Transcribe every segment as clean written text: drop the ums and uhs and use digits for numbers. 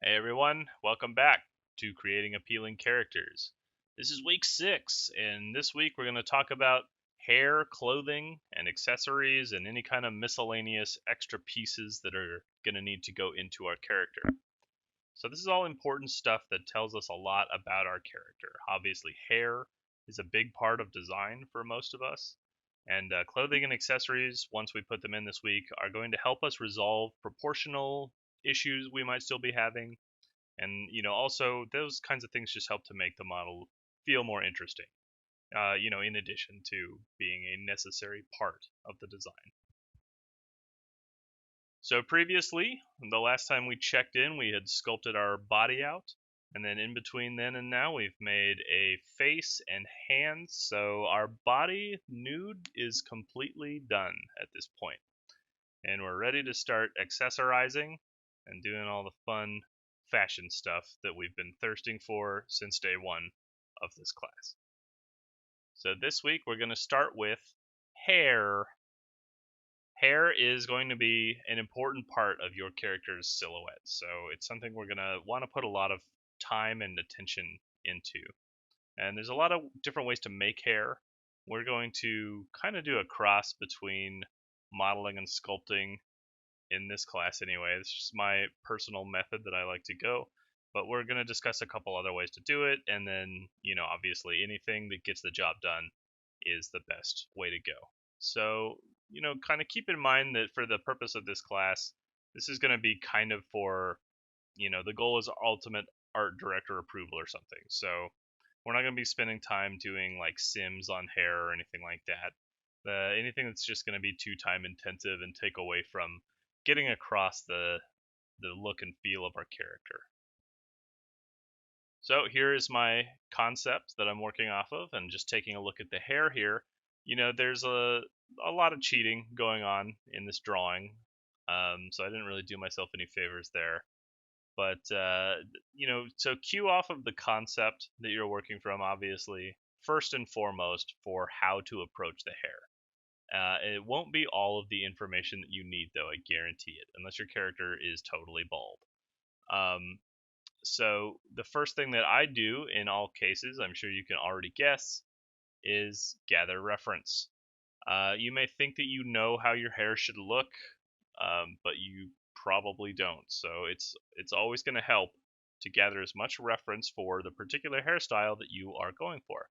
Hey everyone, welcome back to Creating Appealing Characters. This is week 6, and this week we're going to talk about hair, clothing, and accessories, and any kind of miscellaneous extra pieces that are going to need to go into our character. So, this is all important stuff that tells us a lot about our character. Obviously, hair is a big part of design for most of us, and clothing and accessories, once we put them in this week, are going to help us resolve proportional issues we might still be having, and also those kinds of things just help to make the model feel more interesting, in addition to being a necessary part of the design. So previously, the last time we checked in, we had sculpted our body out, and then in between then and now we've made a face and hands. So our body nude is completely done at this point, and we're ready to start accessorizing and doing all the fun fashion stuff that we've been thirsting for since day one of this class. So this week we're going to start with hair. Hair is going to be an important part of your character's silhouette, so it's something we're going to want to put a lot of time and attention into. And there's a lot of different ways to make hair. We're going to kind of do a cross between modeling and sculpting in this class anyway. It's just my personal method that I like to go. But we're going to discuss a couple other ways to do it, and then, obviously anything that gets the job done is the best way to go. So, kind of keep in mind that for the purpose of this class, this is going to be kind of for, the goal is ultimate art director approval or something. So, we're not going to be spending time doing like sims on hair or anything like that. Anything that's just going to be too time intensive and take away from getting across the look and feel of our character. So here is my concept that I'm working off of, and just taking a look at the hair here. There's a lot of cheating going on in this drawing, so I didn't really do myself any favors there. But so cue off of the concept that you're working from, obviously, first and foremost for how to approach the hair. It won't be all of the information that you need, though, I guarantee it, unless your character is totally bald. Um, so, the first thing that I do in all cases, I'm sure you can already guess, is gather reference. You may think that you know how your hair should look, but you probably don't. So, it's always going to help to gather as much reference for the particular hairstyle that you are going for.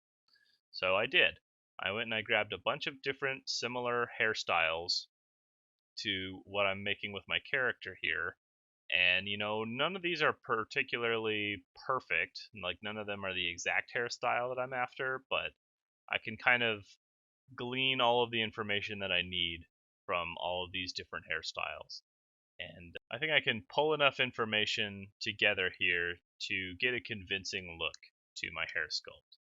So, I did. I went and I grabbed a bunch of different similar hairstyles to what I'm making with my character here. And none of these are particularly perfect. Like none of them are the exact hairstyle that I'm after, but I can kind of glean all of the information that I need from all of these different hairstyles. And I think I can pull enough information together here to get a convincing look to my hair sculpt.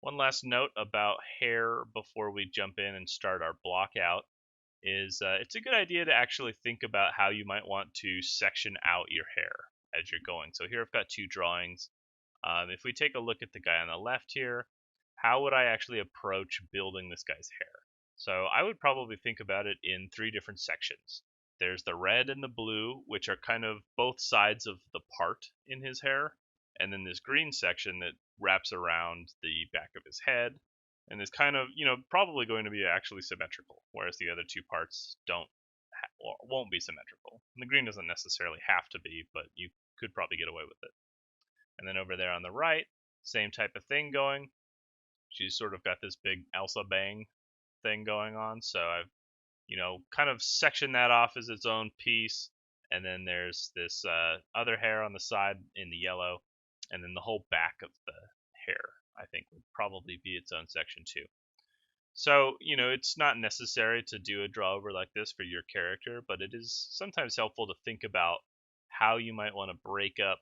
One last note about hair before we jump in and start our block out is it's a good idea to actually think about how you might want to section out your hair as you're going. So here I've got two drawings. If we take a look at the guy on the left here, how would I actually approach building this guy's hair? So I would probably think about it in three different sections. There's the red and the blue, which are kind of both sides of the part in his hair, and then this green section that wraps around the back of his head, and is kind of, probably going to be actually symmetrical, whereas the other two parts don't or won't be symmetrical. And the green doesn't necessarily have to be, but you could probably get away with it. And then over there on the right, same type of thing going. She's sort of got this big Elsa bang thing going on, so I've kind of sectioned that off as its own piece. And then there's this other hair on the side in the yellow, and then the whole back of the hair I think would probably be its own section too. So, it's not necessary to do a draw over like this for your character, but it is sometimes helpful to think about how you might want to break up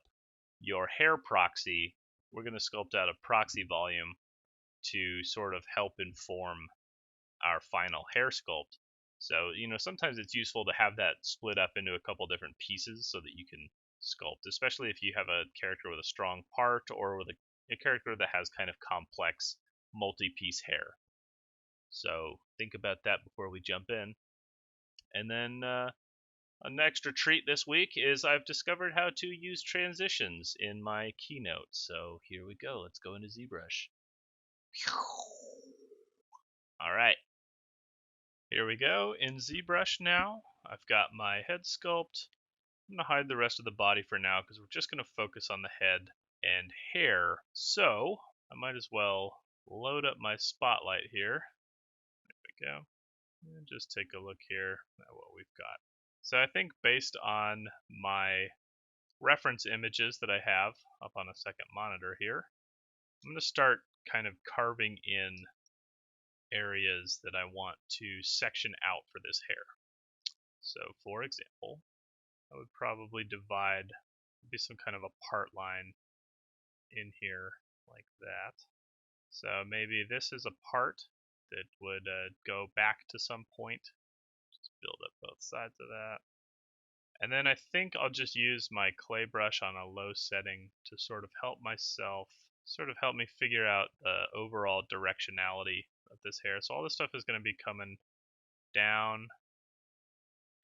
your hair proxy. We're going to sculpt out a proxy volume to sort of help inform our final hair sculpt. So, sometimes it's useful to have that split up into a couple different pieces so that you can sculpt, especially if you have a character with a strong part or with a character that has kind of complex multi-piece hair. So think about that before we jump in. And then An extra treat this week is I've discovered how to use transitions in my Keynote. So here we go. Let's go into ZBrush. All right. Here we go in ZBrush now. I've got my head sculpt. I'm going to hide the rest of the body for now because we're just going to focus on the head and hair. So I might as well load up my spotlight here. There we go. And just take a look here at what we've got. So I think based on my reference images that I have up on a second monitor here, I'm going to start kind of carving in areas that I want to section out for this hair. So for example, I would probably divide, be some kind of a part line in here like that. So maybe this is a part that would go back to some point. Just build up both sides of that. And then I think I'll just use my clay brush on a low setting to sort of help myself, sort of help me figure out the overall directionality of this hair. So all this stuff is going to be coming down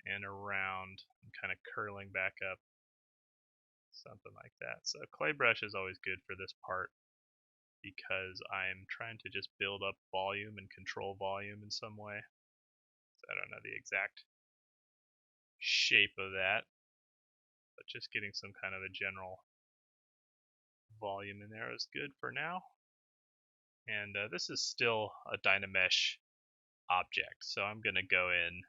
and around and kind of curling back up, something like that. So clay brush is always good for this part because I'm trying to just build up volume and control volume in some way. So I don't know the exact shape of that, but just getting some kind of a general volume in there is good for now. And this is still a Dynamesh object, so I'm going to go in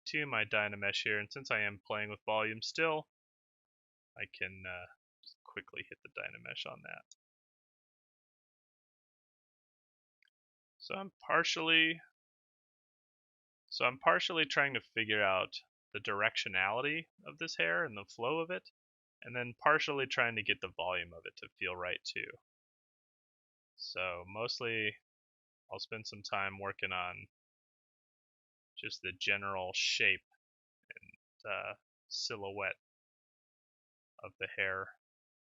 to my Dynamesh here, and since I am playing with volume still, I can just quickly hit the Dynamesh on that. So I'm partially trying to figure out the directionality of this hair and the flow of it, and then partially trying to get the volume of it to feel right too. So mostly I'll spend some time working on just the general shape and silhouette of the hair,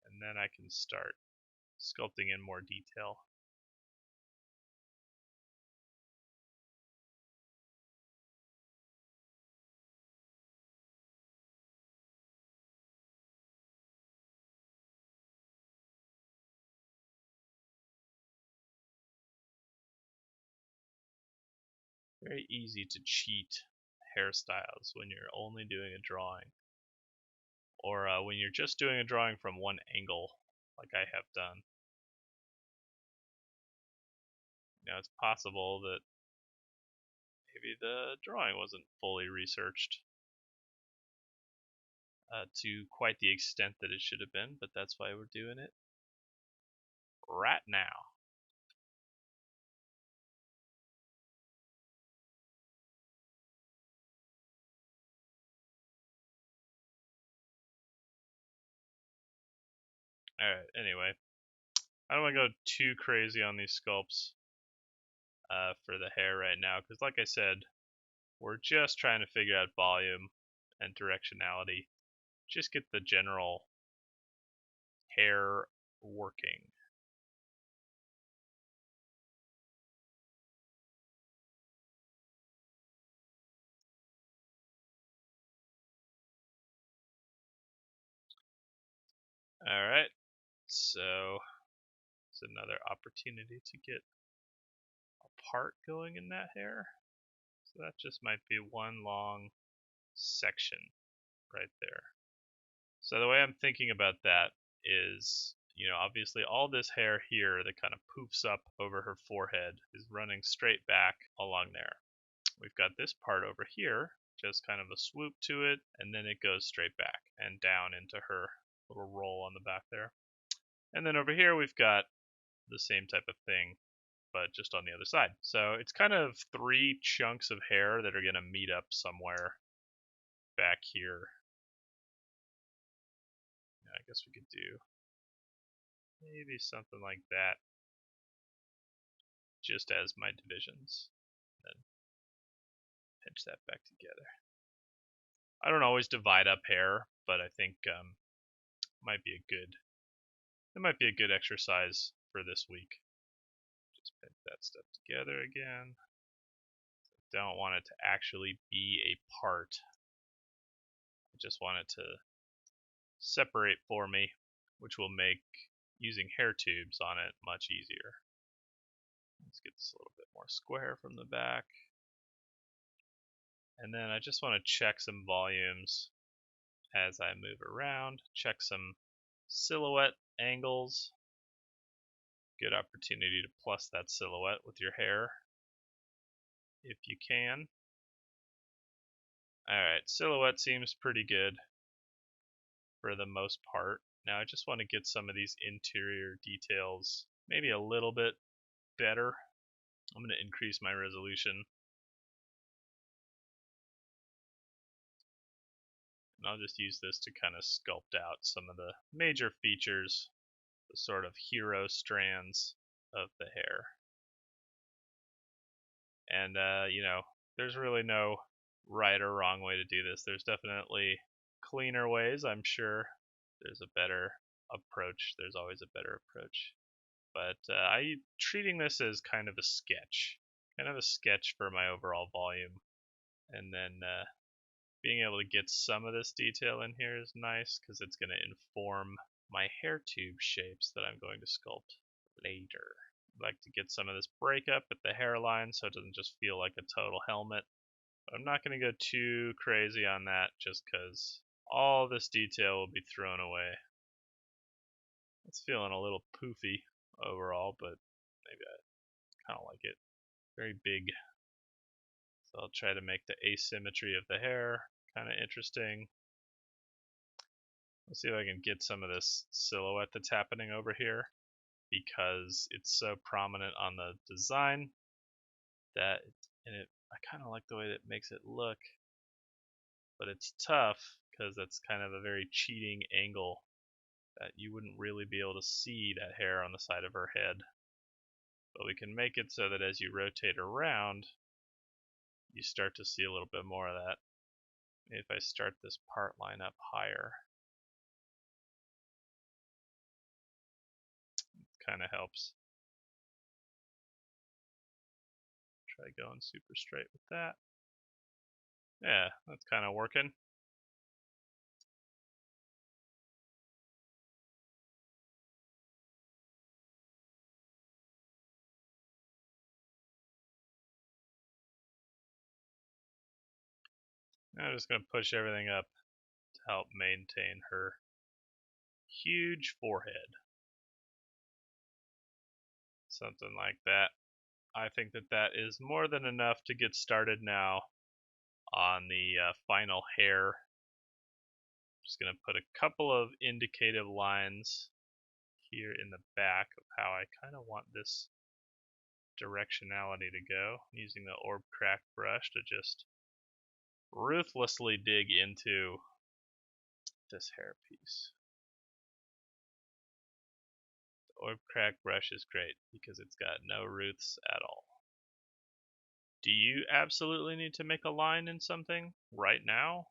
and then I can start sculpting in more detail. Very easy to cheat hairstyles when you're only doing a drawing, or when you're just doing a drawing from one angle, like I have done. You know, it's possible that maybe the drawing wasn't fully researched to quite the extent that it should have been, but that's why we're doing it right now. Alright, anyway, I don't want to go too crazy on these sculpts for the hair right now, because like I said, we're just trying to figure out volume and directionality. Just get the general hair working. Alright, so it's another opportunity to get a part going in that hair. So that just might be one long section right there. So the way I'm thinking about that is, you know, obviously all this hair here that kind of poofs up over her forehead is running straight back along there. We've got this part over here, just kind of a swoop to it, and then it goes straight back and down into her little roll on the back there. And then over here we've got the same type of thing, but just on the other side. So it's kind of three chunks of hair that are going to meet up somewhere back here. I guess we could do maybe something like that just as my divisions. Then pinch that back together. I don't always divide up hair, but I think it might be a good exercise for this week. Just pinch that stuff together again. Don't want it to actually be a part just want it to separate for me, which will make using hair tubes on it much easier. Let's get this a little bit more square from the back. And then I just want to check some volumes as I move around, check some silhouette angles. Good opportunity to plus that silhouette with your hair if you can. Alright, silhouette seems pretty good for the most part. Now I just want to get some of these interior details maybe a little bit better. I'm going to increase my resolution. And I'll just use this to kind of sculpt out some of the major features, the sort of hero strands of the hair. And, you know, there's really no right or wrong way to do this. There's definitely cleaner ways, I'm sure. There's a better approach. There's always a better approach. But I'm treating this as kind of a sketch for my overall volume. And then being able to get some of this detail in here is nice because it's going to inform my hair tube shapes that I'm going to sculpt later. I'd like to get some of this breakup at the hairline so it doesn't just feel like a total helmet. But I'm not going to go too crazy on that just because all this detail will be thrown away. It's feeling a little poofy overall, but maybe I kind of like it. Very big. So I'll try to make the asymmetry of the hair kind of interesting. Let's see if I can get some of this silhouette that's happening over here because it's so prominent on the design that I kind of like the way that it makes it look, but it's tough because that's kind of a very cheating angle that you wouldn't really be able to see that hair on the side of her head. But we can make it so that as you rotate around, you start to see a little bit more of that. Maybe if I start this part line up higher, it kind of helps. Try going super straight with that. Yeah, that's kind of working. Now I'm just going to push everything up to help maintain her huge forehead. Something like that. I think that that is more than enough to get started now on the final hair. Just going to put a couple of indicative lines here in the back of how I kind of want this directionality to go, using the orb crack brush to just ruthlessly dig into this hair piece. The orb crack brush is great because it's got no roots at all. Do you absolutely need to make a line in something right now?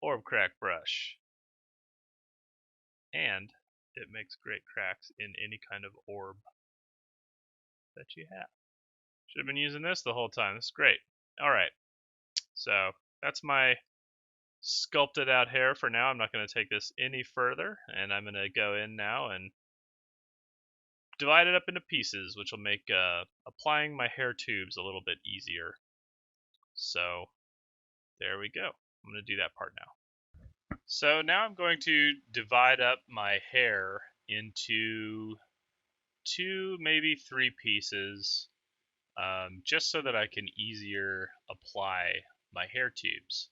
Orb crack brush. And it makes great cracks in any kind of orb that you have. Should have been using this the whole time. This is great. Alright, so that's my sculpted out hair for now. I'm not going to take this any further, and I'm going to go in now and divide it up into pieces, which will make applying my hair tubes a little bit easier. So there we go. I'm going to do that part now. So now I'm going to divide up my hair into 2, maybe 3 pieces, just so that I can easier apply my hair tubes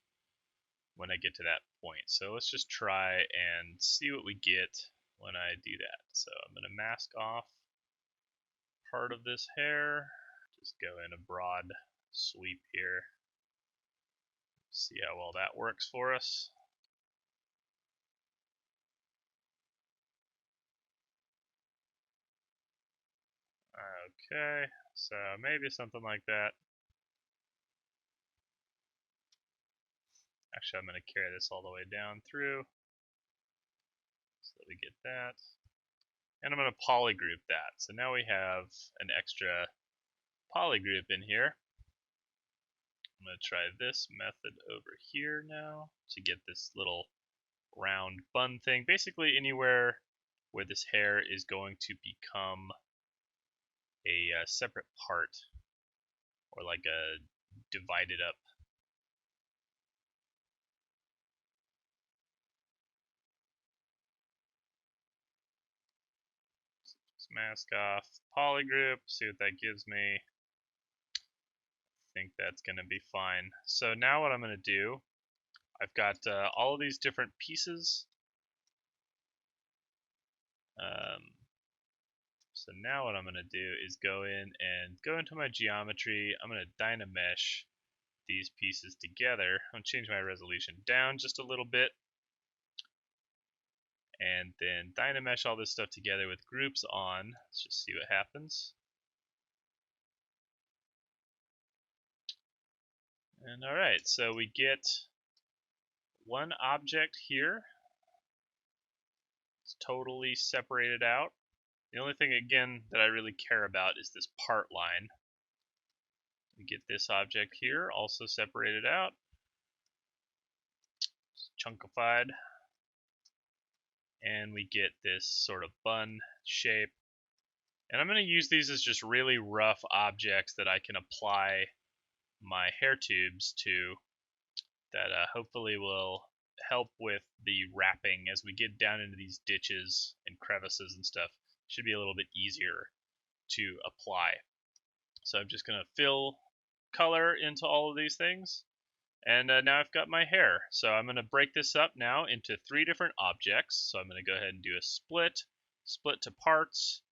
when I get to that point. So let's just try and see what we get when I do that. So I'm going to mask off part of this hair, just go in a broad sweep here, see how well that works for us. Okay, so maybe something like that. Actually, I'm going to carry this all the way down through so that we get that. And I'm going to polygroup that. So now we have an extra polygroup in here. I'm going to try this method over here now to get this little round bun thing. Basically anywhere where this hair is going to become a separate part, or like a divided up. Just mask off polygroup, see what that gives me. I think that's going to be fine. So now what I'm going to do, I've got all of these different pieces. So now what I'm going to do is go in and go into my geometry. I'm going to Dynamesh these pieces together. I'm going to change my resolution down just a little bit. And then Dynamesh all this stuff together with groups on. Let's just see what happens. And alright, so we get one object here. It's totally separated out. The only thing, again, that I really care about is this part line. We get this object here, also separated out. It's chunkified. And we get this sort of bun shape. And I'm going to use these as just really rough objects that I can apply my hair tubes to, that hopefully will help with the wrapping as we get down into these ditches and crevices and stuff. It should be a little bit easier to apply. So I'm just going to fill color into all of these things. And now I've got my hair. So I'm going to break this up now into 3 different objects. So I'm going to go ahead and do a split to parts.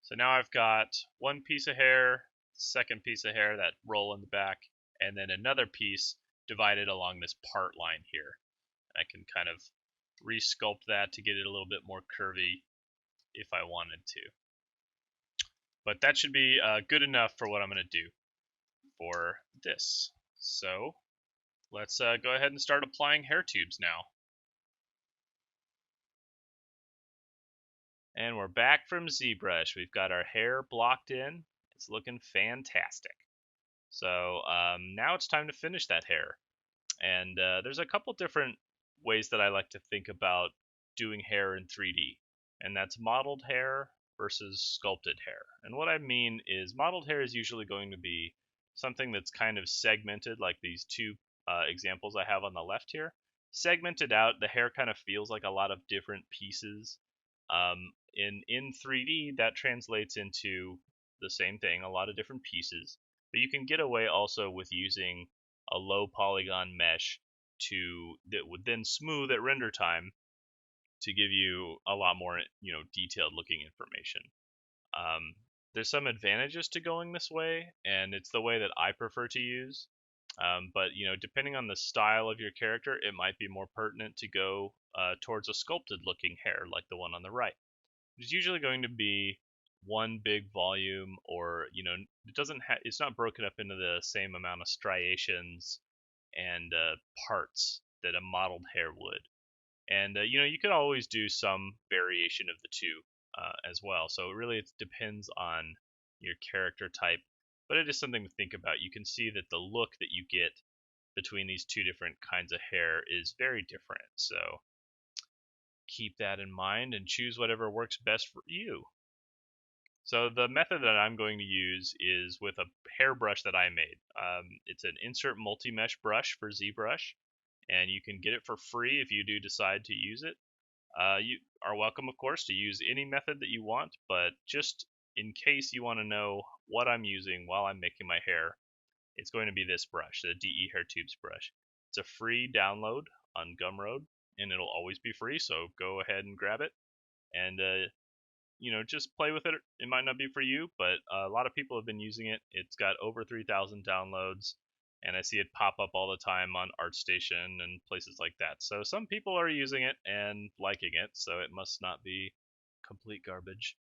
So now I've got one piece of hair, second piece of hair, that roll in the back, and then another piece divided along this part line here. I can kind of resculpt that to get it a little bit more curvy if I wanted to. But that should be good enough for what I'm going to do for this. So let's go ahead and start applying hair tubes now. And we're back from ZBrush. We've got our hair blocked in. It's looking fantastic. So now it's time to finish that hair. And there's a couple different ways that I like to think about doing hair in 3D. And that's modeled hair versus sculpted hair. And what I mean is modeled hair is usually going to be something that's kind of segmented, like these 2 examples I have on the left here. Segmented out, the hair kind of feels like a lot of different pieces. In 3D, that translates into the same thing, a lot of different pieces. But you can get away also with using a low polygon mesh that would then smooth at render time to give you a lot more, detailed looking information. There's some advantages to going this way, and it's the way that I prefer to use. But depending on the style of your character, it might be more pertinent to go towards a sculpted looking hair like the one on the right. It's usually going to be one big volume, or it's not broken up into the same amount of striations and parts that a modeled hair would. And you could always do some variation of the two as well. So really, it depends on your character type, but it is something to think about. You can see that the look that you get between these 2 different kinds of hair is very different. So keep that in mind and choose whatever works best for you. So the method that I'm going to use is with a hairbrush that I made. It's an insert multi-mesh brush for ZBrush, and you can get it for free if you do decide to use it. You are welcome, of course, to use any method that you want, but just in case you want to know what I'm using while I'm making my hair, it's going to be this brush, the DE Hair Tubes brush. It's a free download on Gumroad, and it'll always be free, so go ahead and grab it. And just play with it. It might not be for you, but a lot of people have been using it. It's got over 3,000 downloads, and I see it pop up all the time on ArtStation and places like that. So some people are using it and liking it, so it must not be complete garbage.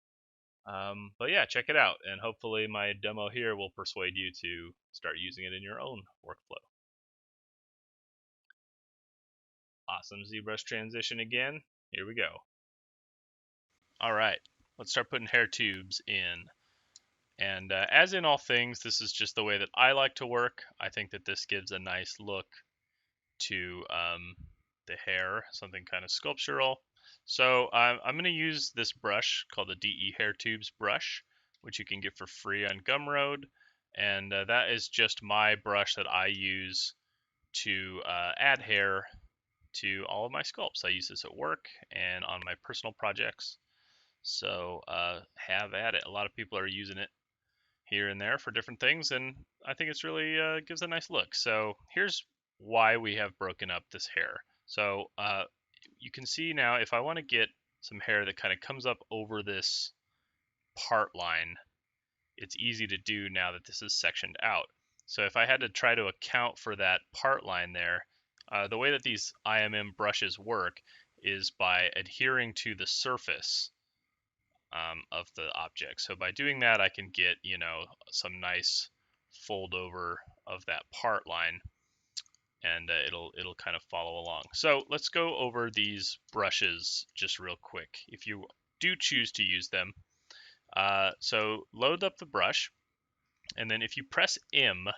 But yeah, check it out, and hopefully my demo here will persuade you to start using it in your own workflow. Awesome ZBrush transition again. Here we go. All right, let's start putting hair tubes in. And as in all things, this is just the way that I like to work. I think that this gives a nice look to the hair, something kind of sculptural. So I'm going to use this brush called the DE Hair Tubes brush, which you can get for free on Gumroad. And that is just my brush that I use to add hair to all of my sculpts. I use this at work and on my personal projects. So have at it. A lot of people are using it here and there for different things, and I think it's really gives a nice look. So here's why we have broken up this hair. So you can see now if I want to get some hair that kind of comes up over this part line, it's easy to do now that this is sectioned out. So if I had to try to account for that part line there, the way that these IMM brushes work is by adhering to the surface of the object. So by doing that, I can get, some nice fold over of that part line, and it'll kind of follow along. So let's go over these brushes just real quick, if you do choose to use them. So load up the brush, and then if you press M,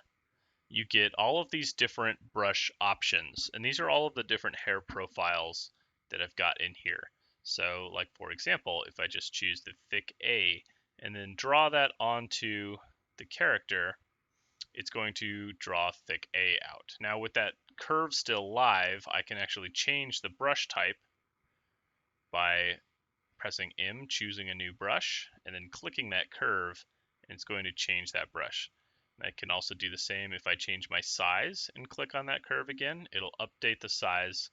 you get all of these different brush options, and these are all of the different hair profiles that I've got in here. So like for example, if I just choose the thick A and then draw that onto the character, it's going to draw thick A out. Now with that curve still live, I can actually change the brush type by pressing M, choosing a new brush, and then clicking that curve, and it's going to change that brush. I can also do the same if I change my size and click on that curve again. It'll update the size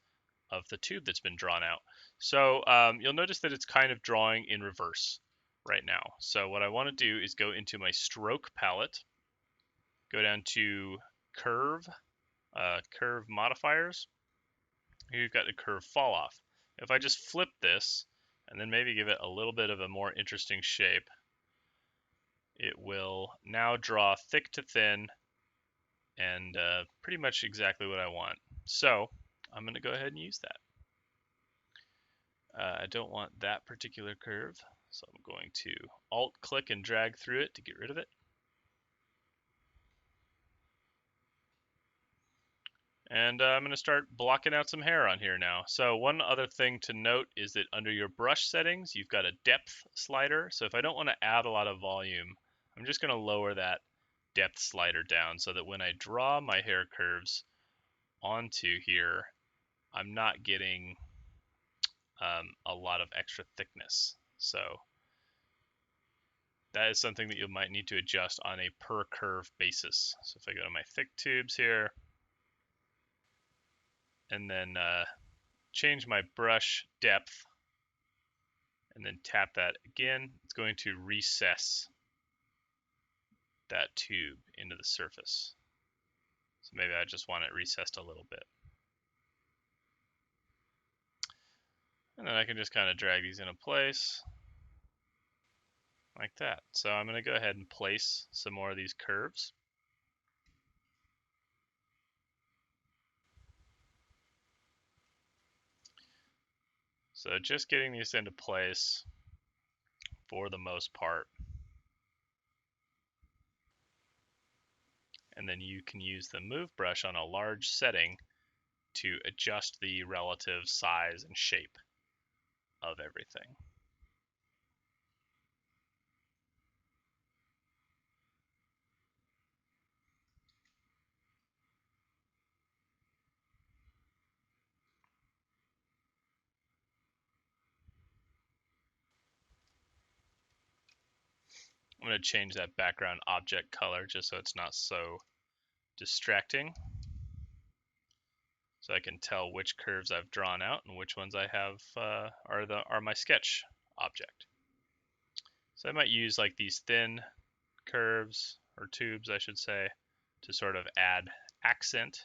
of the tube that's been drawn out. So you'll notice that it's kind of drawing in reverse right now. So what I want to do is go into my stroke palette, go down to curve, curve modifiers. Here you've got the curve fall off. If I just flip this and then maybe give it a little bit of a more interesting shape, it will now draw thick to thin and pretty much exactly what I want. So I'm going to go ahead and use that. I don't want that particular curve, so I'm going to Alt click and drag through it to get rid of it. And I'm going to start blocking out some hair on here now. So one other thing to note is that under your brush settings, you've got a depth slider. So if I don't want to add a lot of volume, I'm just going to lower that depth slider down so that when I draw my hair curves onto here, I'm not getting a lot of extra thickness. So that is something that you might need to adjust on a per curve basis. So if I go to my thick tubes here, and then change my brush depth, and then tap that again, it's going to recess that tube into the surface. So maybe I just want it recessed a little bit. And then I can just kind of drag these into place like that. So I'm going to go ahead and place some more of these curves. So just getting these into place for the most part. And then you can use the move brush on a large setting to adjust the relative size and shape of everything. I'm going to change that background object color just so it's not so distracting. So I can tell which curves I've drawn out and which ones I have are my sketch object. So I might use like these thin curves, or tubes I should say, to sort of add accent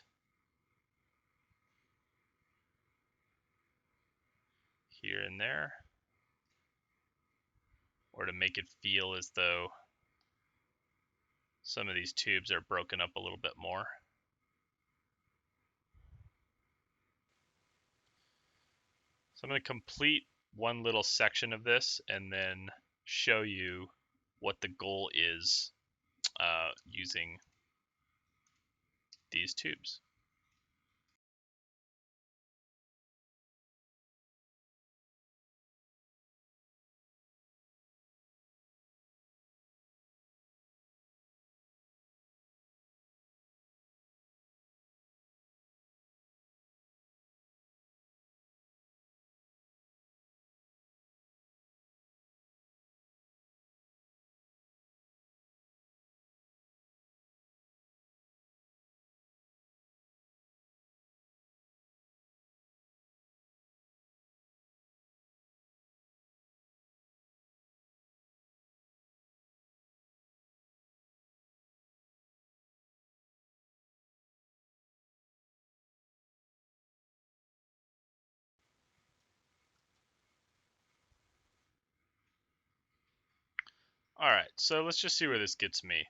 here and there, or to make it feel as though some of these tubes are broken up a little bit more. So I'm going to complete one little section of this and then show you what the goal is using these tubes. Alright, so let's just see where this gets me.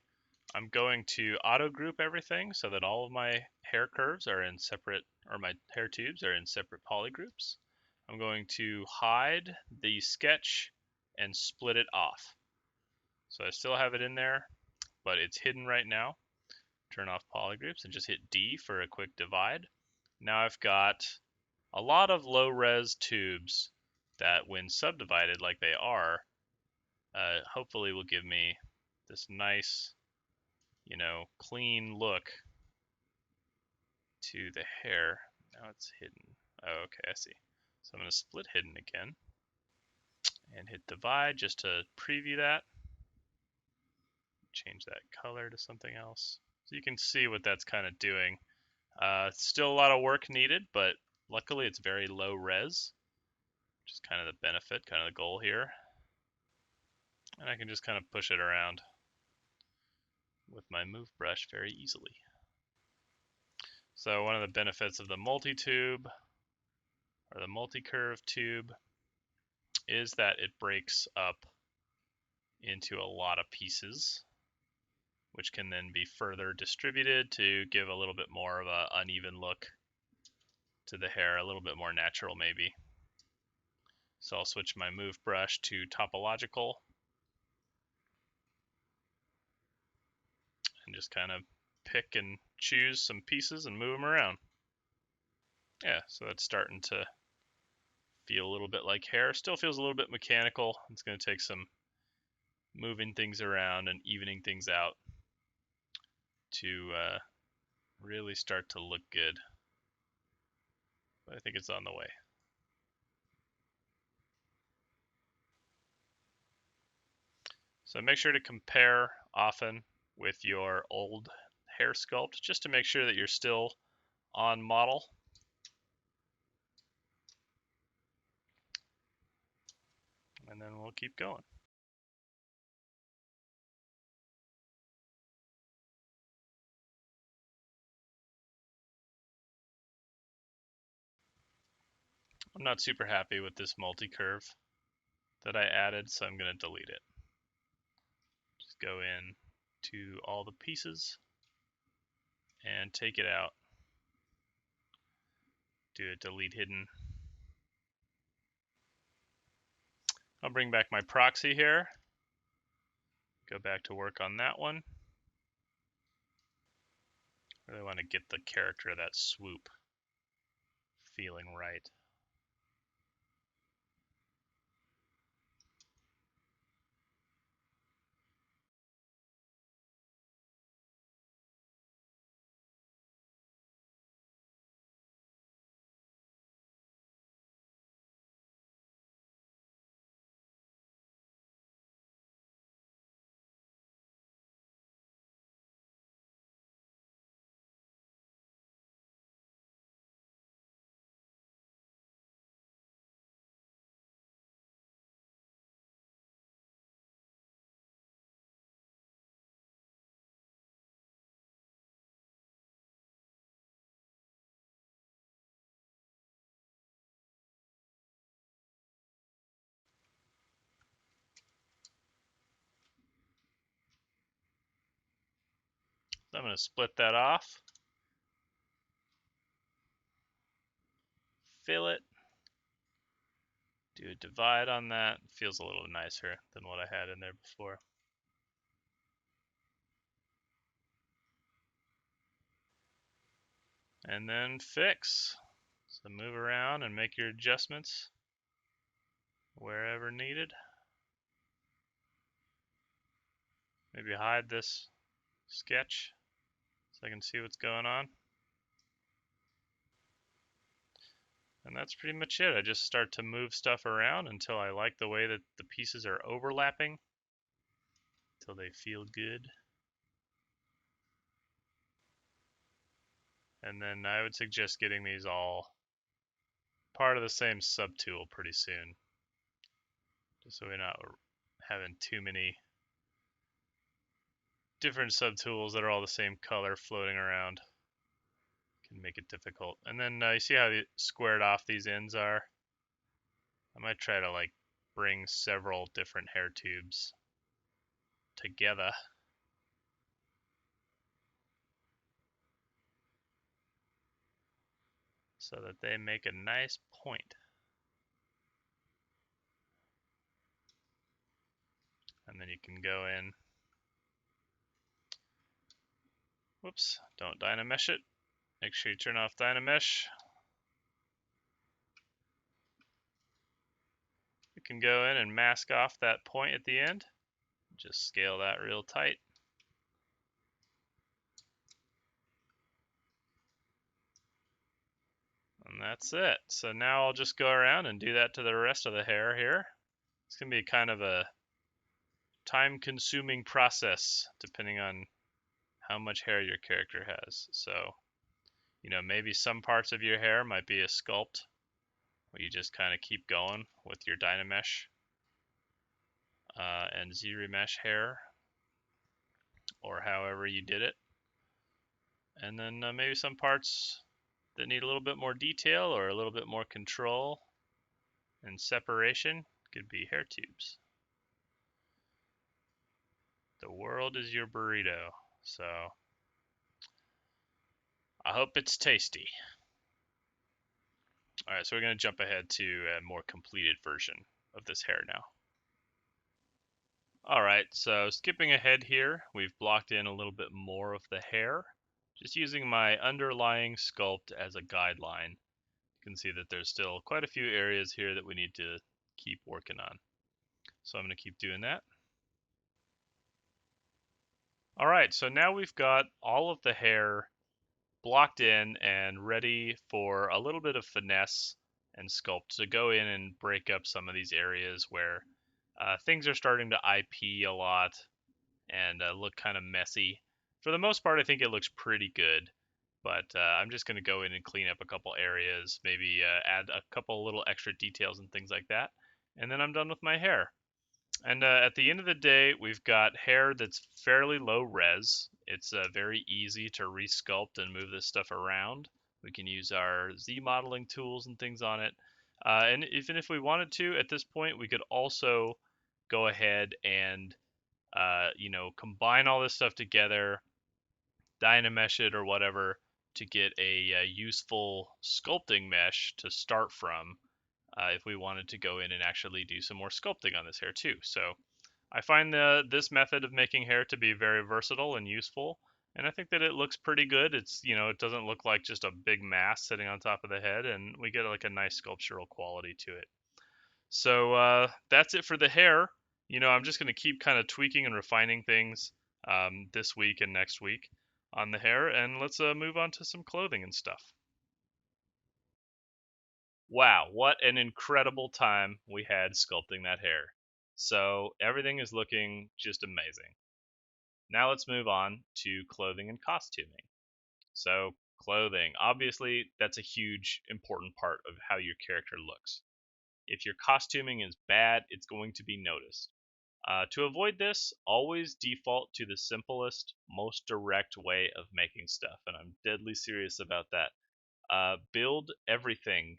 I'm going to auto group everything so that all of my hair curves are in separate, or my hair tubes are in separate polygroups. I'm going to hide the sketch and split it off. So I still have it in there, but it's hidden right now. Turn off polygroups and just hit D for a quick divide. Now I've got a lot of low res tubes that when subdivided like they are, hopefully will give me this nice, clean look to the hair. Now it's hidden. Oh, okay, I see. So I'm going to split hidden again and hit divide just to preview that. Change that color to something else. So you can see what that's kind of doing. Still a lot of work needed, but luckily it's very low res, which is kind of the benefit, kind of the goal here. And I can just kind of push it around with my move brush very easily. So one of the benefits of the multi-tube or the multi-curve tube is that it breaks up into a lot of pieces, which can then be further distributed to give a little bit more of an uneven look to the hair, a little bit more natural maybe. So I'll switch my move brush to topological and just kind of pick and choose some pieces and move them around. Yeah, so that's starting to feel a little bit like hair. Still feels a little bit mechanical. It's going to take some moving things around and evening things out to really start to look good. But I think it's on the way. So make sure to compare often with your old hair sculpt just to make sure that you're still on model. And then we'll keep going. I'm not super happy with this multi-curve that I added, so I'm going to delete it. Just go in to all the pieces and take it out. Do a delete hidden. I'll bring back my proxy here. Go back to work on that one. Really want to get the character of that swoop feeling right. So I'm going to split that off. Fill it. Do a divide on that. Feels a little nicer than what I had in there before. and then fix. So move around and make your adjustments wherever needed. Maybe hide this sketch so I can see what's going on. And that's pretty much it. I just start to move stuff around until I like the way that the pieces are overlapping, until they feel good. And then I would suggest getting these all part of the same subtool pretty soon, just so we're not having too many different subtools that are all the same color floating around. Can make it difficult. And then you see how squared off these ends are? I might try to like bring several different hair tubes together so that they make a nice point. And then you can go in, whoops, don't Dynamesh it. Make sure you turn off Dynamesh. You can go in and mask off that point at the end. Just scale that real tight. And that's it. So now I'll just go around and do that to the rest of the hair here. It's going to be kind of a time-consuming process depending on how much hair your character has. So, maybe some parts of your hair might be a sculpt where you just kind of keep going with your Dynamesh and Z-Remesh hair, or however you did it. And then maybe some parts that need a little bit more detail or a little bit more control and separation could be hair tubes. The world is your burrito, so I hope it's tasty. Alright, so we're going to jump ahead to a more completed version of this hair now. Alright, so skipping ahead here, we've blocked in a little bit more of the hair, just using my underlying sculpt as a guideline. You can see that there's still quite a few areas here that we need to keep working on. So I'm going to keep doing that. Alright, so now we've got all of the hair blocked in and ready for a little bit of finesse and sculpt to go in and break up some of these areas where things are starting to IP a lot and look kind of messy. For the most part, I think it looks pretty good, but I'm just going to go in and clean up a couple areas, maybe add a couple little extra details and things like that, and then I'm done with my hair. And at the end of the day, we've got hair that's fairly low res. It's very easy to resculpt and move this stuff around. We can use our Z modeling tools and things on it. And even if we wanted to, at this point, we could also go ahead and combine all this stuff together, Dynamesh it or whatever, to get a useful sculpting mesh to start from if we wanted to go in and actually do some more sculpting on this hair too. So I find this method of making hair to be very versatile and useful, and I think that it looks pretty good. It's, it doesn't look like just a big mass sitting on top of the head, and we get like a nice sculptural quality to it. So that's it for the hair. I'm just going to keep kind of tweaking and refining things this week and next week on the hair, and let's move on to some clothing and stuff. Wow, what an incredible time we had sculpting that hair. So everything is looking just amazing. Now let's move on to clothing and costuming. So clothing, obviously that's a huge important part of how your character looks. If your costuming is bad, it's going to be noticed. To avoid this, always default to the simplest, most direct way of making stuff, and I'm deadly serious about that. Build everything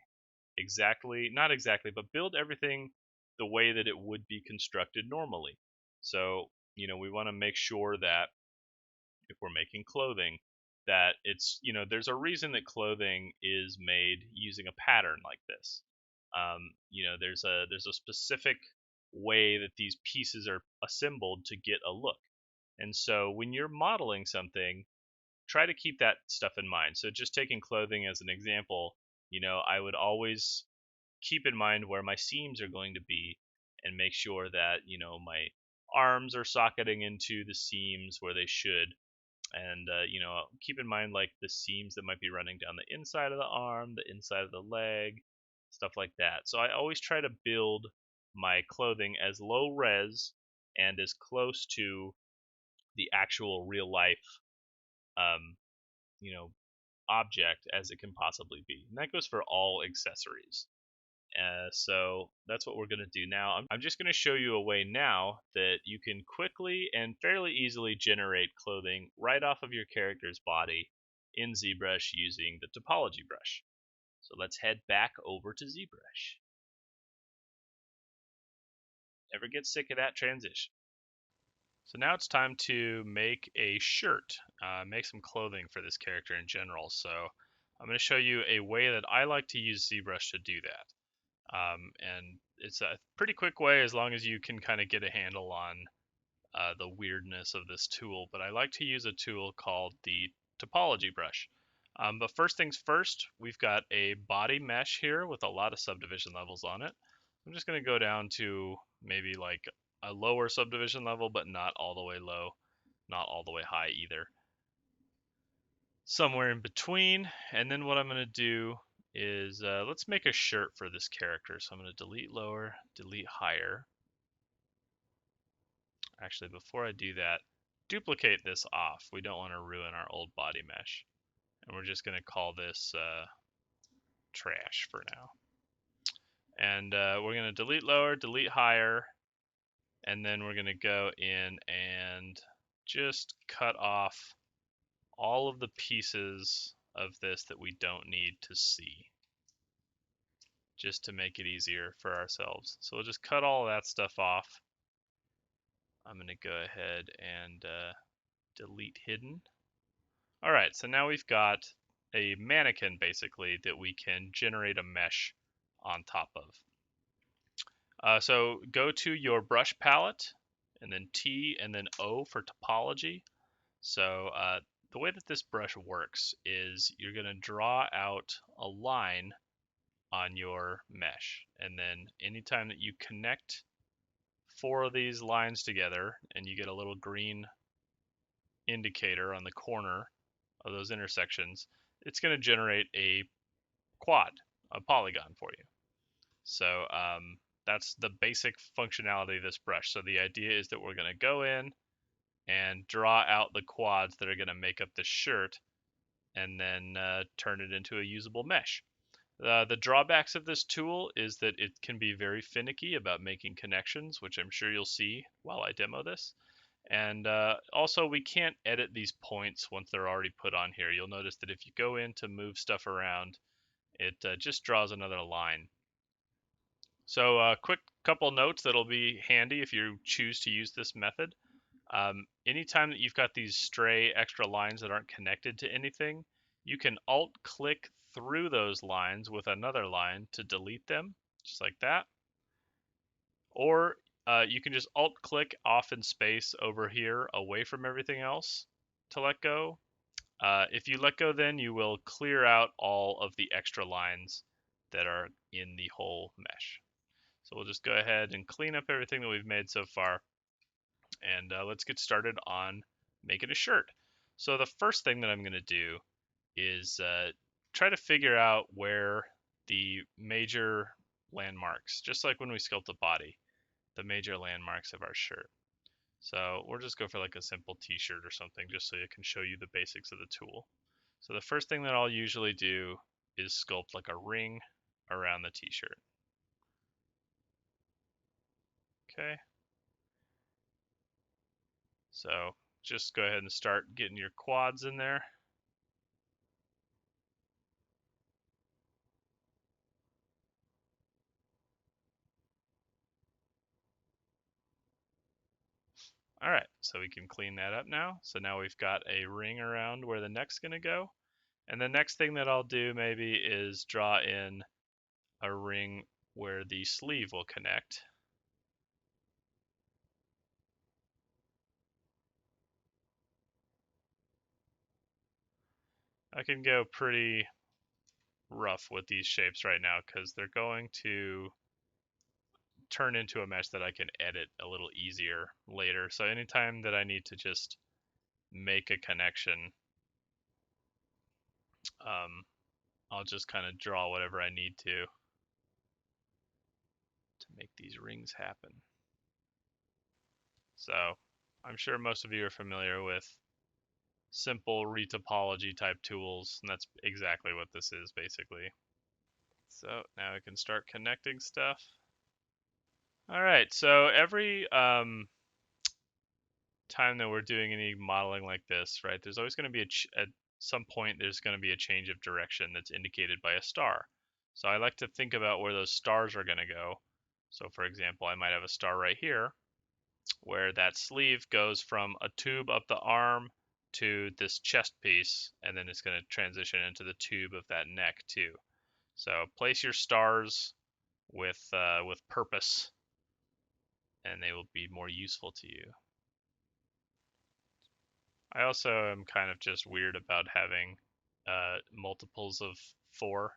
not exactly, but build everything the way that it would be constructed normally. So, we want to make sure that if we're making clothing, that it's, there's a reason that clothing is made using a pattern like this. There's a specific way that these pieces are assembled to get a look. And so when you're modeling something, try to keep that stuff in mind. So just taking clothing as an example, I would always keep in mind where my seams are going to be and make sure that, my arms are socketing into the seams where they should. And, keep in mind like the seams that might be running down the inside of the arm, the inside of the leg, stuff like that. So I always try to build my clothing as low res and as close to the actual real life, um, you know, object as it can possibly be. And that goes for all accessories. So that's what we're going to do now. I'm just going to show you a way now that you can quickly and fairly easily generate clothing right off of your character's body in ZBrush using the topology brush. So let's head back over to ZBrush. Never get sick of that transition. So now it's time to make a shirt, make some clothing for this character in general. So I'm going to show you a way that I like to use ZBrush to do that. And it's a pretty quick way as long as you can kind of get a handle on the weirdness of this tool. But I like to use a tool called the topology brush. But first things first, we've got a body mesh here with a lot of subdivision levels on it. I'm just going to go down to maybe like a lower subdivision level, but not all the way low, not all the way high either. Somewhere in between. And then what I'm going to do is let's make a shirt for this character. So I'm going to delete lower, delete higher. Actually, before I do that, duplicate this off. We don't want to ruin our old body mesh. And we're just going to call this trash for now. And we're going to delete lower, delete higher, and then we're going to go in and just cut off all of the pieces of this that we don't need to see, just to make it easier for ourselves. So we'll just cut all of that stuff off. I'm going to go ahead and delete hidden. All right, so now we've got a mannequin basically that we can generate a mesh on top of. So go to your brush palette and then T and then O for topology. So the way that this brush works is you're going to draw out a line on your mesh, and then anytime that you connect 4 of these lines together and you get a little green indicator on the corner of those intersections, it's going to generate a quad, a polygon for you. So that's the basic functionality of this brush. So the idea is that we're going to go in and draw out the quads that are going to make up the shirt and then turn it into a usable mesh. The drawbacks of this tool is that it can be very finicky about making connections, which I'm sure you'll see while I demo this. And also, we can't edit these points once they're already put on here. You'll notice that if you go in to move stuff around, it just draws another line. So a quick couple notes that'll be handy if you choose to use this method. Anytime that you've got these stray extra lines that aren't connected to anything, you can alt-click through those lines with another line to delete them, just like that. Or you can just alt-click off in space over here away from everything else to let go. If you let go, then you will clear out all of the extra lines that are in the whole mesh. So we'll just go ahead and clean up everything that we've made so far. And let's get started on making a shirt. So the first thing that I'm going to do is try to figure out where the major landmarks, just like when we sculpt a body, the major landmarks of our shirt. So we'll just go for like a simple t-shirt or something just so I can show you the basics of the tool. So the first thing that I'll usually do is sculpt like a ring around the t-shirt. Okay. So just go ahead and start getting your quads in there. All right, so we can clean that up now. So now we've got a ring around where the neck's going to go. And the next thing that I'll do maybe is draw in a ring where the sleeve will connect. I can go pretty rough with these shapes right now because they're going to turn into a mesh that I can edit a little easier later. So anytime that I need to just make a connection, I'll just kind of draw whatever I need to make these rings happen. So I'm sure most of you are familiar with simple retopology type tools, and that's exactly what this is basically. So now I can start connecting stuff. All right, so every time that we're doing any modeling like this, right, there's always going to be at some point there's going to be a change of direction that's indicated by a star. So I like to think about where those stars are going to go. So for example, I might have a star right here where that sleeve goes from a tube up the arm to this chest piece, and then it's going to transition into the tube of that neck too. So place your stars with purpose, and they will be more useful to you. I also am kind of just weird about having multiples of 4.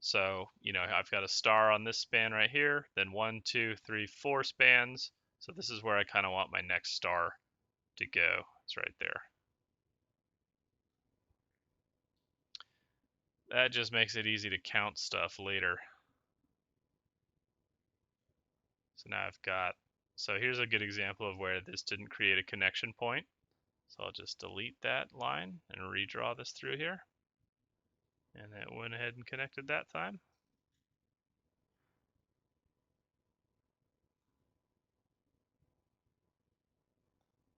So, you know, I've got a star on this span right here, then 1, 2, 3, 4 spans. So this is where I kind of want my next star to go. It's right there. That just makes it easy to count stuff later. So now I've got, so here's a good example of where this didn't create a connection point. So I'll just delete that line and redraw this through here. And it went ahead and connected that time.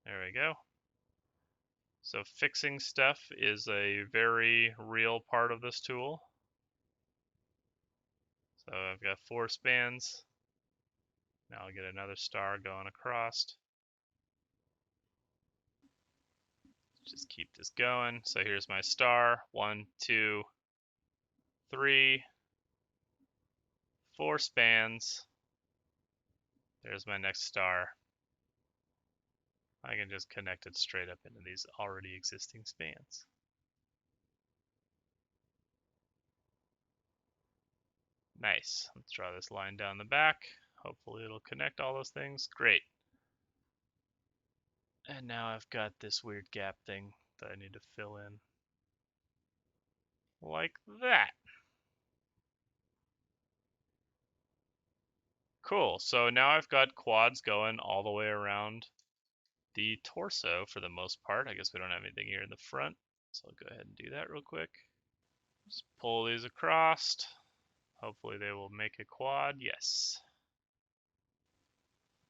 There we go. So fixing stuff is a very real part of this tool. So I've got 4 spans. Now I'll get another star going across. Just keep this going. So here's my star. 1, 2, 3, 4 spans. There's my next star. I can just connect it straight up into these already existing spans. Nice. Let's draw this line down the back. Hopefully it'll connect all those things. Great. And now I've got this weird gap thing that I need to fill in. Like that. Cool. So now I've got quads going all the way around the torso for the most part. I guess we don't have anything here in the front. So I'll go ahead and do that real quick. Just pull these across. Hopefully they will make a quad. Yes.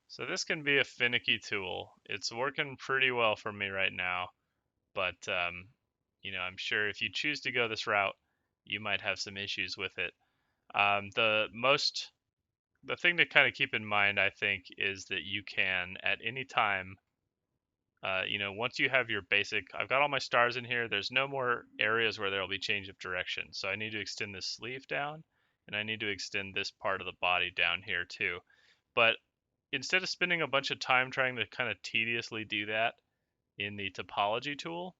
So this can be a finicky tool. It's working pretty well for me right now, but you know, I'm sure if you choose to go this route, you might have some issues with it. The thing to kind of keep in mind, I think, is that you can at any time, you know, once you have your basic, I've got all my stars in here. There's no more areas where there will be change of direction. So I need to extend this sleeve down, and I need to extend this part of the body down here too. But instead of spending a bunch of time trying to kind of tediously do that in the topology tool,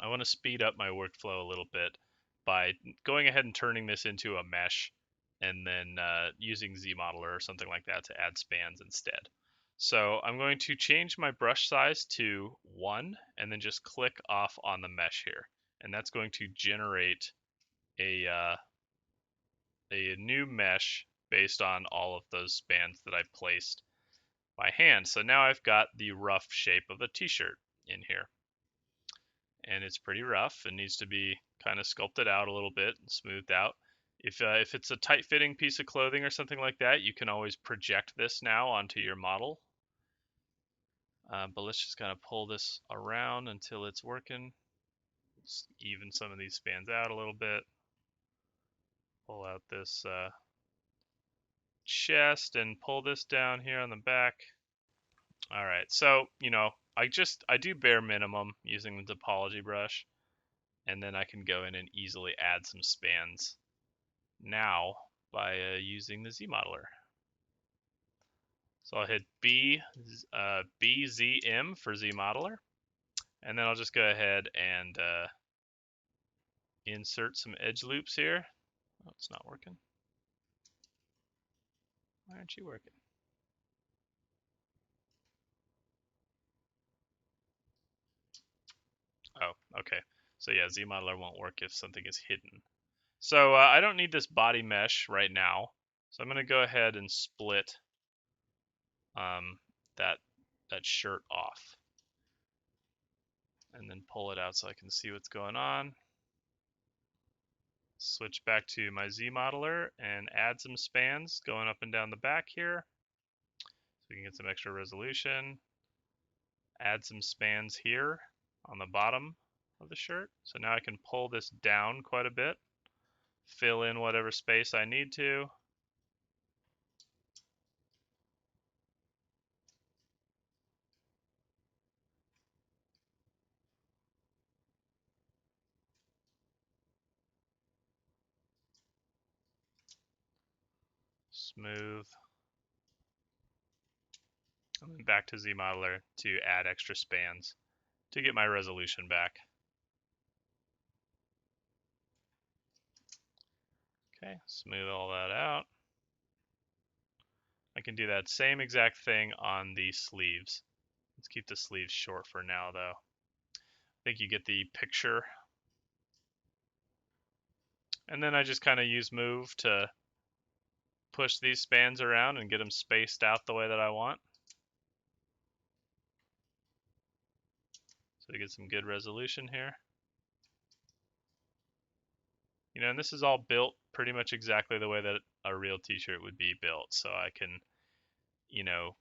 I want to speed up my workflow a little bit by going ahead and turning this into a mesh and then using ZModeler or something like that to add spans instead. So I'm going to change my brush size to 1 and then just click off on the mesh here. And that's going to generate a new mesh based on all of those spans that I placed by hand. So now I've got the rough shape of a t-shirt in here. And it's pretty rough and needs to be kind of sculpted out a little bit and smoothed out. If it's a tight-fitting piece of clothing or something like that, you can always project this now onto your model. But let's just kind of pull this around until it's working. Just even some of these spans out a little bit. Pull out this chest and pull this down here on the back. All right, so, you know, I do bare minimum using the topology brush, and then I can go in and easily add some spans now by using the ZModeler. So I'll hit BZM for ZModeler, and then I'll just go ahead and insert some edge loops here. Oh, it's not working. Why aren't you working? Oh, okay. So yeah, ZModeler won't work if something is hidden. So I don't need this body mesh right now. So I'm going to go ahead and split that shirt off. And then pull it out so I can see what's going on. Switch back to my ZModeler and add some spans going up and down the back here. So we can get some extra resolution. Add some spans here on the bottom of the shirt. So now I can pull this down quite a bit. Fill in whatever space I need to. Smooth. And then back to ZModeler to add extra spans to get my resolution back. Okay, smooth all that out. I can do that same exact thing on the sleeves. Let's keep the sleeves short for now, though. I think you get the picture. And then I just kind of use move to push these spans around and get them spaced out the way that I want. So we get some good resolution here. You know, and this is all built pretty much exactly the way that a real t-shirt would be built. So I can, you know,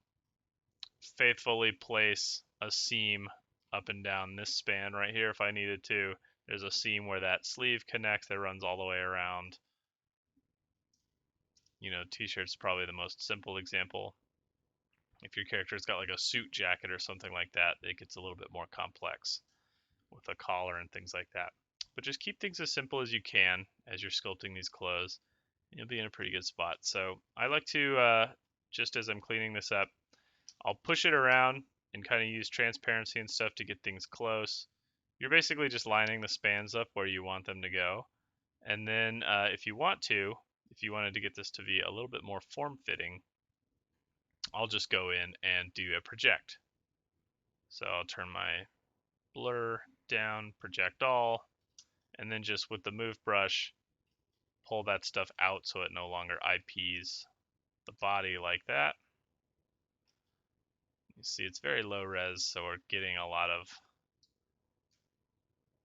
faithfully place a seam up and down this span right here if I needed to. There's a seam where that sleeve connects that runs all the way around. You know, t-shirt's probably the most simple example. If your character's got like a suit jacket or something like that, it gets a little bit more complex with a collar and things like that. But just keep things as simple as you can as you're sculpting these clothes. You'll be in a pretty good spot. So I like to, just as I'm cleaning this up, I'll push it around and kind of use transparency and stuff to get things close. You're basically just lining the spans up where you want them to go. And then if you wanted to get this to be a little bit more form-fitting, I'll just go in and do a project. So I'll turn my blur down, project all, and then just with the move brush, pull that stuff out so it no longer IPs the body like that. You see it's very low res, so we're getting a lot of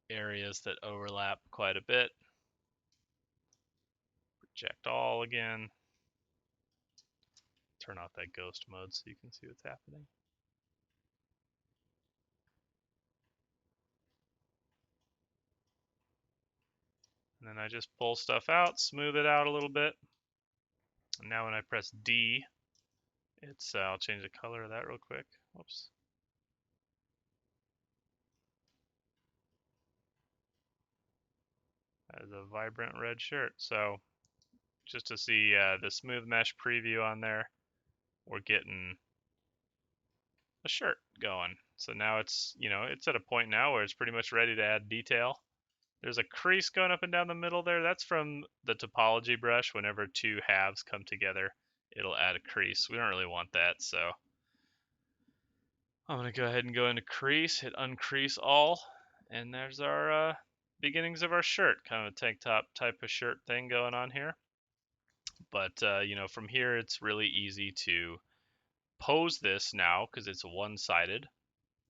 areas that overlap quite a bit. Project all again. Turn off that ghost mode so you can see what's happening. And then I just pull stuff out, smooth it out a little bit. And now when I press D, it's I'll change the color of that real quick. Whoops. That is a vibrant red shirt. So just to see the smooth mesh preview on there, we're getting a shirt going. So now it's, you know, it's at a point now where it's pretty much ready to add detail. There's a crease going up and down the middle there. That's from the topology brush. Whenever two halves come together, it'll add a crease. We don't really want that, so I'm going to go ahead and go into crease, hit uncrease all, and there's our beginnings of our shirt. Kind of a tank top type of shirt thing going on here. But, you know, from here, it's really easy to pose this now because it's one-sided,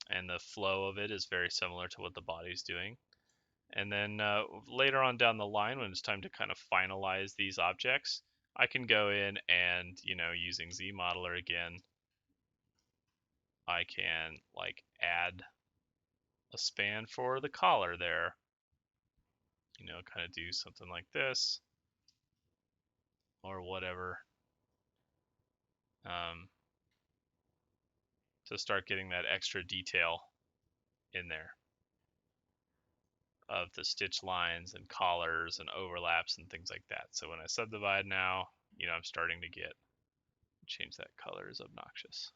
and the flow of it is very similar to what the body's doing. And then later on down the line, when it's time to kind of finalize these objects, I can go in and, you know, using ZModeler again, I can like add a span for the collar there. You know, kind of do something like this or whatever to start getting that extra detail in there of the stitch lines and collars and overlaps and things like that. So when I subdivide now, you know, I'm starting to get, change that color is obnoxious.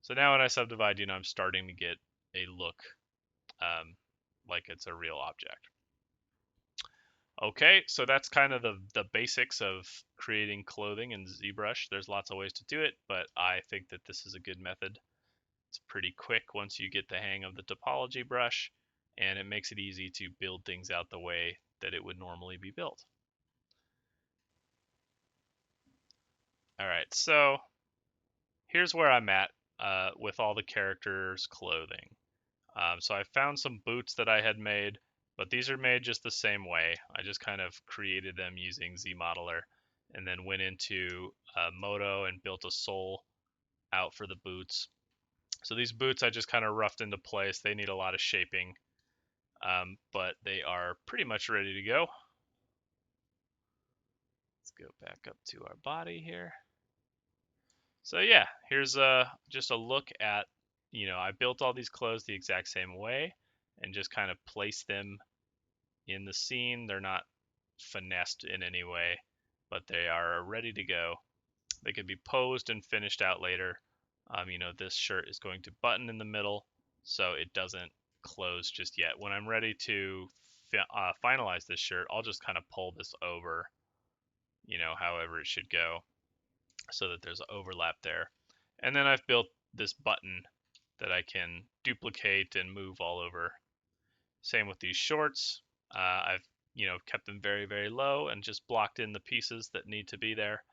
So now when I subdivide, you know, I'm starting to get a look like it's a real object. Okay, so that's kind of the basics of creating clothing in ZBrush. There's lots of ways to do it, but I think that this is a good method. It's pretty quick once you get the hang of the topology brush, and it makes it easy to build things out the way that it would normally be built. All right, so here's where I'm at with all the characters' clothing. So I found some boots that I had made, but these are made just the same way. I just kind of created them using ZModeler and then went into Modo and built a sole out for the boots. So these boots I just kind of roughed into place. They need a lot of shaping, but they are pretty much ready to go. Let's go back up to our body here. So yeah, here's just a look at, I built all these clothes the exact same way and just kind of placed them in the scene. They're not finessed in any way, but they are ready to go. They could be posed and finished out later. This shirt is going to button in the middle, so it doesn't close just yet. When I'm ready to finalize this shirt, I'll just kind of pull this over, however it should go, so that there's an overlap there. And then I've built this button that I can duplicate and move all over. Same with these shorts. I've kept them very, very low and just blocked in the pieces that need to be there.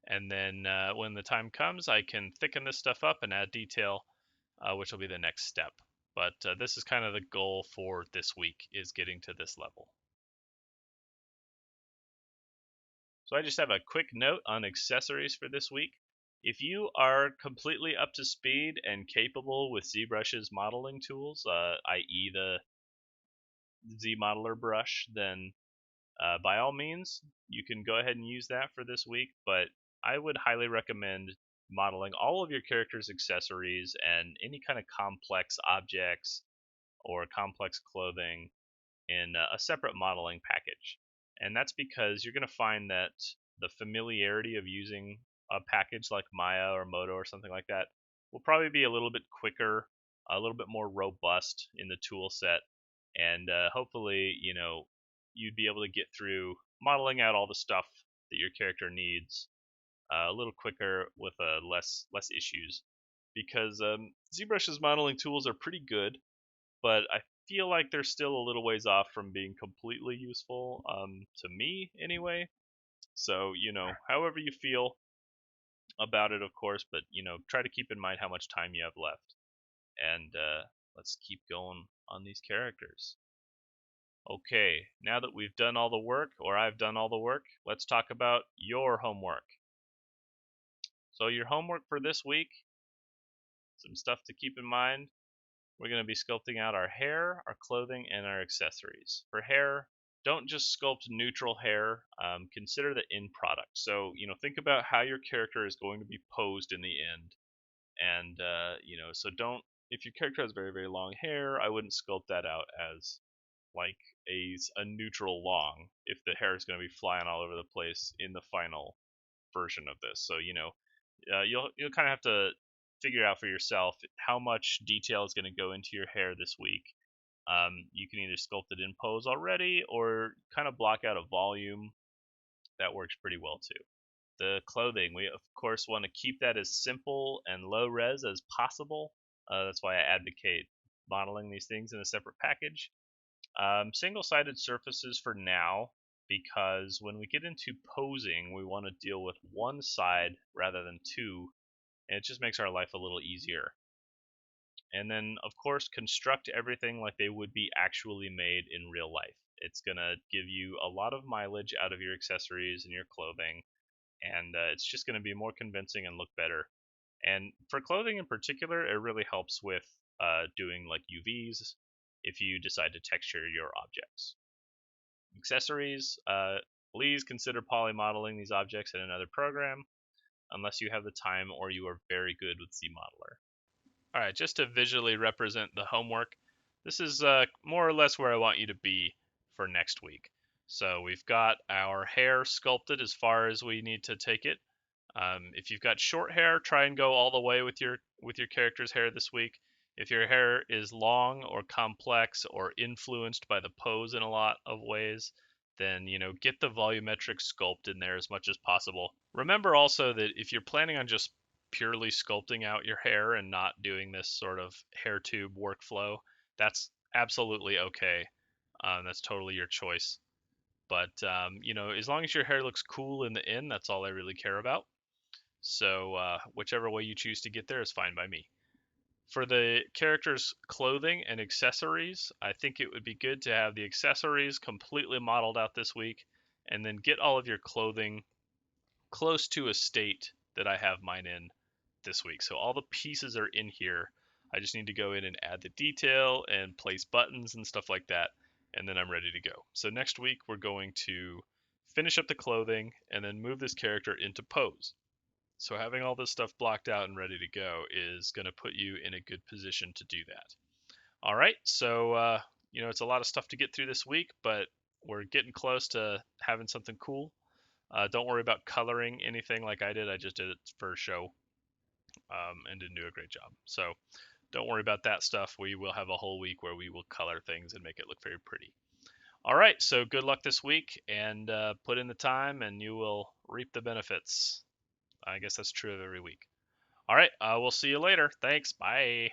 And then when the time comes, I can thicken this stuff up and add detail, which will be the next step. But this is kind of the goal for this week, is getting to this level. So I just have a quick note on accessories for this week. If you are completely up to speed and capable with ZBrush's modeling tools, i.e. the ZModeler brush, then by all means, you can go ahead and use that for this week, but I would highly recommend modeling all of your character's accessories and any kind of complex objects or complex clothing in a separate modeling package. And that's because you're going to find that the familiarity of using a package like Maya or Modo or something like that will probably be a little bit quicker, a little bit more robust in the tool set, and hopefully, you'd be able to get through modeling out all the stuff that your character needs a little quicker with less issues. Because ZBrush's modeling tools are pretty good, but I feel like they're still a little ways off from being completely useful, to me anyway. So, however you feel about it, of course, but, try to keep in mind how much time you have left. And let's keep going on these characters. Okay, now that we've done all the work, or I've done all the work, let's talk about your homework. So your homework for this week, some stuff to keep in mind. We're going to be sculpting out our hair, our clothing, and our accessories. For hair, don't just sculpt neutral hair. Consider the end product. So, think about how your character is going to be posed in the end. And, so if your character has very, very long hair, I wouldn't sculpt that out as like a neutral long if the hair is going to be flying all over the place in the final version of this. So, you'll kind of have to figure out for yourself how much detail is going to go into your hair this week. You can either sculpt it in pose already or kind of block out a volume. That works pretty well too. The clothing, we of course want to keep that as simple and low res as possible. That's why I advocate modeling these things in a separate package. Single-sided surfaces for now, because when we get into posing, we want to deal with one side rather than two, and it just makes our life a little easier. And then, of course, construct everything like they would be actually made in real life. It's going to give you a lot of mileage out of your accessories and your clothing, and it's just going to be more convincing and look better. And for clothing in particular, it really helps with doing like UVs if you decide to texture your objects. Accessories, please consider polymodeling these objects in another program unless you have the time or you are very good with ZModeler. Alright, just to visually represent the homework, this is more or less where I want you to be for next week. So we've got our hair sculpted as far as we need to take it. If you've got short hair, try and go all the way with your character's hair this week. If your hair is long or complex or influenced by the pose in a lot of ways, then get the volumetric sculpt in there as much as possible. Remember also that if you're planning on just purely sculpting out your hair and not doing this sort of hair tube workflow, that's absolutely okay. That's totally your choice. But as long as your hair looks cool in the end, that's all I really care about. So whichever way you choose to get there is fine by me. For the character's clothing and accessories, I think it would be good to have the accessories completely modeled out this week, and then get all of your clothing close to a state that I have mine in this week. So all the pieces are in here. I just need to go in and add the detail and place buttons and stuff like that, and then I'm ready to go. So next week we're going to finish up the clothing and then move this character into pose. So having all this stuff blocked out and ready to go is going to put you in a good position to do that. All right, so it's a lot of stuff to get through this week, but we're getting close to having something cool. Don't worry about coloring anything like I did. I just did it for show and didn't do a great job. So don't worry about that stuff. We will have a whole week where we will color things and make it look very pretty. All right, so good luck this week and put in the time and you will reap the benefits. I guess that's true of every week. All right, we'll see you later. Thanks. Bye.